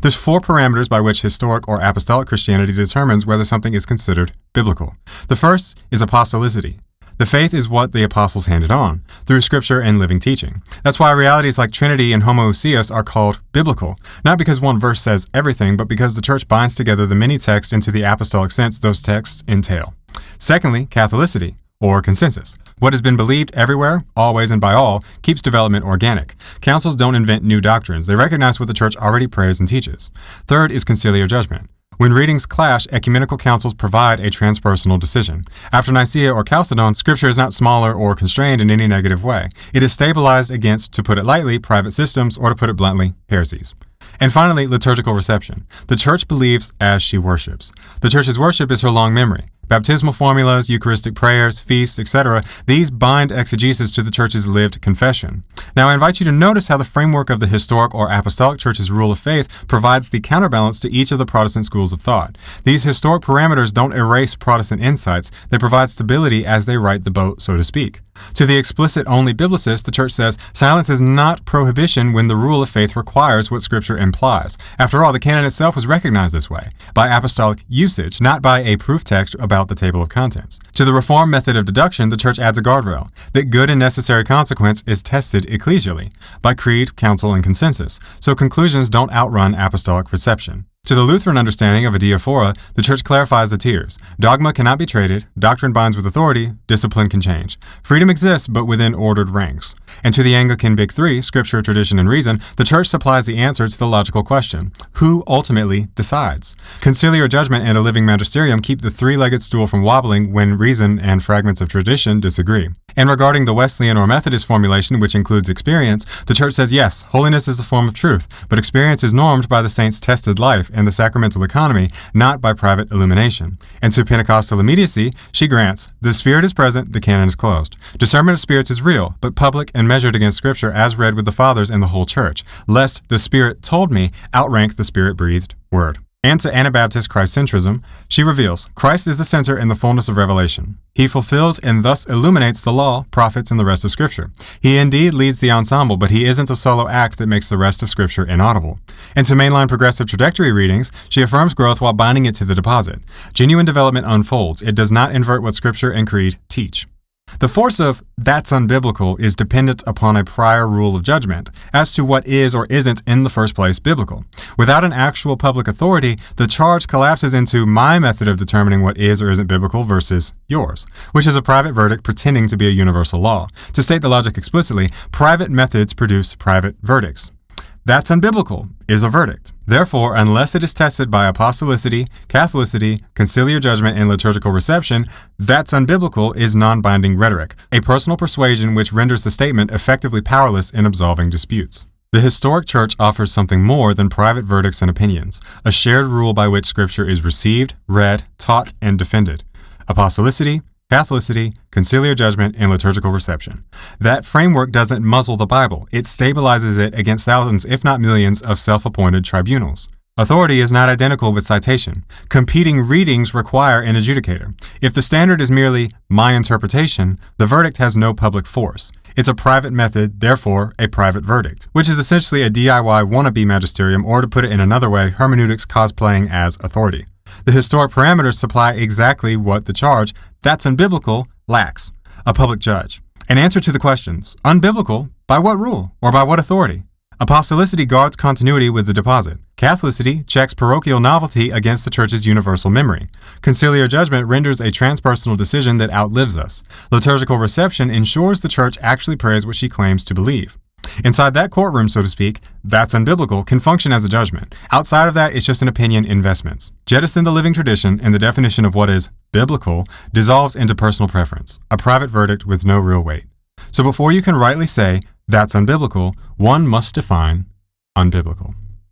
There's 4 parameters by which historic or apostolic Christianity determines whether something is considered biblical. The first is apostolicity. The faith is what the apostles handed on, through scripture and living teaching. That's why realities like Trinity and homoousios are called biblical, not because one verse says everything, but because the church binds together the many texts into the apostolic sense those texts entail. Secondly, Catholicity, or consensus. What has been believed everywhere, always and by all, keeps development organic. Councils don't invent new doctrines. They recognize what the church already prays and teaches. Third is conciliar judgment. When readings clash, ecumenical councils provide a transpersonal decision. After Nicaea or Chalcedon, Scripture is not smaller or constrained in any negative way. It is stabilized against, to put it lightly, private systems, or to put it bluntly, heresies. And finally, liturgical reception. The church believes as she worships. The church's worship is her long memory. Baptismal formulas, Eucharistic prayers, feasts, etc., these bind exegesis to the church's lived confession. Now, I invite you to notice how the framework of the historic or apostolic church's rule of faith provides the counterbalance to each of the Protestant schools of thought. These historic parameters don't erase Protestant insights, they provide stability as they right the boat, so to speak. To the explicit-only biblicist, the church says, silence is not prohibition when the rule of faith requires what Scripture implies. After all, the canon itself was recognized this way, by apostolic usage, not by a proof text about the table of contents. To the Reformed method of deduction, the church adds a guardrail, that good and necessary consequence is tested ecclesially, by creed, council, and consensus, so conclusions don't outrun apostolic reception. To the Lutheran understanding of adiaphora, the church clarifies the tiers. Dogma cannot be traded, doctrine binds with authority, discipline can change. Freedom exists, but within ordered ranks. And to the Anglican Big Three, Scripture, tradition, and reason, the church supplies the answer to the logical question: who ultimately decides? Conciliar judgment and a living magisterium keep the three-legged stool from wobbling when reason and fragments of tradition disagree. And regarding the Wesleyan or Methodist formulation, which includes experience, the church says yes, holiness is a form of truth, but experience is normed by the saints' tested life and the sacramental economy, not by private illumination. And to Pentecostal immediacy, she grants, the Spirit is present, the canon is closed. Discernment of spirits is real, but public and measured against Scripture as read with the fathers and the whole church, lest the Spirit told me outrank the Spirit-breathed word. And to Anabaptist Christ-centrism, she reveals, Christ is the center in the fullness of revelation. He fulfills and thus illuminates the law, prophets, and the rest of Scripture. He indeed leads the ensemble, but he isn't a solo act that makes the rest of Scripture inaudible. And to mainline progressive trajectory readings, she affirms growth while binding it to the deposit. Genuine development unfolds. It does not invert what Scripture and creed teach. The force of that's unbiblical is dependent upon a prior rule of judgment as to what is or isn't in the first place biblical. Without an actual public authority, the charge collapses into my method of determining what is or isn't biblical versus yours, which is a private verdict pretending to be a universal law. To state the logic explicitly, private methods produce private verdicts. That's unbiblical is a verdict. Therefore, unless it is tested by apostolicity, Catholicity, conciliar judgment, and liturgical reception, that's unbiblical is non-binding rhetoric, a personal persuasion which renders the statement effectively powerless in absolving disputes. The historic church offers something more than private verdicts and opinions, a shared rule by which Scripture is received, read, taught, and defended. Apostolicity, Catholicity, conciliar judgment, and liturgical reception. That framework doesn't muzzle the Bible. It stabilizes it against thousands, if not millions, of self-appointed tribunals. Authority is not identical with citation. Competing readings require an adjudicator. If the standard is merely my interpretation, the verdict has no public force. It's a private method, therefore a private verdict, which is essentially a DIY wannabe magisterium, or to put it in another way, hermeneutics cosplaying as authority. The historic parameters supply exactly what the charge, that's unbiblical, lacks: a public judge. An answer to the questions, unbiblical, by what rule or by what authority? Apostolicity guards continuity with the deposit. Catholicity checks parochial novelty against the church's universal memory. Conciliar judgment renders a transpersonal decision that outlives us. Liturgical reception ensures the church actually prays what she claims to believe. Inside that courtroom, so to speak, that's unbiblical can function as a judgment. Outside of that, it's just an opinion investments. Jettison the living tradition, and the definition of what is biblical dissolves into personal preference, a private verdict with no real weight. So before you can rightly say that's unbiblical, one must define unbiblical.